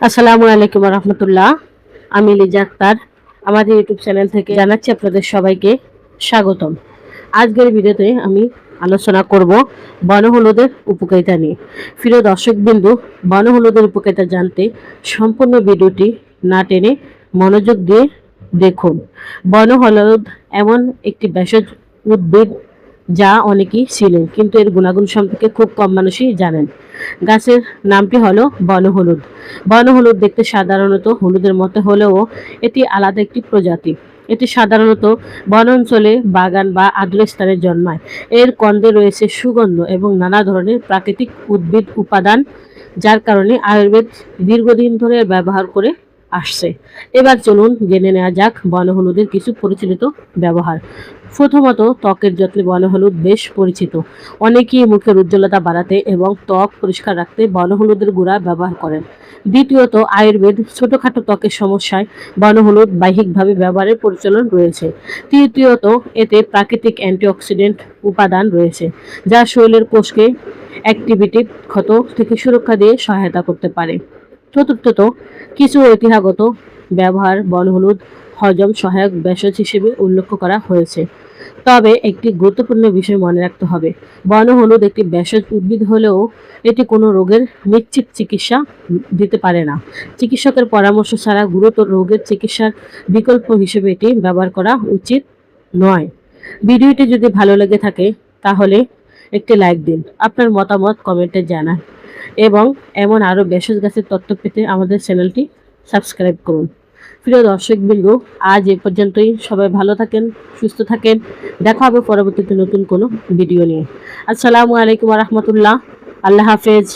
আসসালামু আলাইকুম রহমতুল্লাহ। আমি লিজা আক্তার আমাদের ইউটিউব চ্যানেল থেকে জানাচ্ছি আপনাদের সবাইকে স্বাগতম। আজকের ভিডিওতে আমি আলোচনা করব বনহলুদের উপকারিতা নিয়ে। প্রিয় দর্শকবিন্দু, বনহলুদের উপকারিতা জানতে সম্পূর্ণ ভিডিওটি না টেনে মনোযোগ দিয়ে দেখুন। বনহলুদ এমন একটি ভেষজ উদ্ভিদ যা অনেকেই ছিলেন, কিন্তু এর গুণাগুণ সম্পর্কে খুব কম মানুষই জানেন। গাছের নামটি হলো বনহলুদ। বনহলুদ দেখতে সাধারণত হলুদের মতো হলেও এটি আলাদা একটি প্রজাতি। এটি সাধারণত বন অঞ্চলে, বাগান বা আর্দ্র স্থানে জন্মায়। এর কন্দে রয়েছে সুগন্ধ এবং নানা ধরনের প্রাকৃতিক উদ্ভিদ উপাদান, যার কারণে আয়ুর্বেদ দীর্ঘদিন ধরে ব্যবহার করে আসছে। এবার চলুন জেনে নেওয়া যাক বনহলুদের কিছু পরিচালিত ব্যবহার। প্রথমত, ত্বকের যত্নে বনহলুদ বেশ পরিচিত। অনেকেই মুখের উজ্জ্বলতা বাড়াতে এবং ত্বক পরিষ্কার রাখতে বনহলুদের গুঁড়া ব্যবহার করেন। দ্বিতীয়ত, আয়ুর্বেদ ছোটখাটো ত্বকের সমস্যায় বনহলুদ বাহ্যিকভাবে ব্যবহারের প্রচলন রয়েছে। তৃতীয়ত, এতে প্রাকৃতিক অ্যান্টিঅক্সিডেন্ট উপাদান রয়েছে, যা শরীরের কোষকে অ্যাক্টিভিটিভ ক্ষত থেকে সুরক্ষা দিয়ে সহায়তা করতে পারে। চতুর্থত, কিছু ঐতিহ্যগত ব্যবহার বনহলুদ হজম সহায়ক ভেষজ হিসেবে উল্লেখ করা হয়েছে। তবে একটি গুরুত্বপূর্ণ বিষয় মনে রাখতে হবে, বনহলুদ একটি ভেষজ উদ্ভিদ হলেও এটি কোনো রোগের নিশ্চিত চিকিৎসা দিতে পারে না। চিকিৎসকের পরামর্শ ছাড়া গুরুতর রোগের চিকিৎসার বিকল্প হিসেবে এটি ব্যবহার করা উচিত নয়। ভিডিওটি যদি ভালো লেগে থাকে তাহলে একটি লাইক দিন, আপনার মতামত কমেন্টে জানান এবং এমন আরও ভেষজ গাছের তথ্য পেতে আমাদের চ্যানেলটি সাবস্ক্রাইব করুন। প্রিয় দর্শকবৃন্দ, আজ এ পর্যন্তই। সবাই ভালো থাকেন, সুস্থ থাকেন। দেখা হবে পরবর্তীতে নতুন কোনো ভিডিও নিয়ে। আসসালামু আলাইকুম রহমতুল্লাহ। আল্লাহ হাফেজ।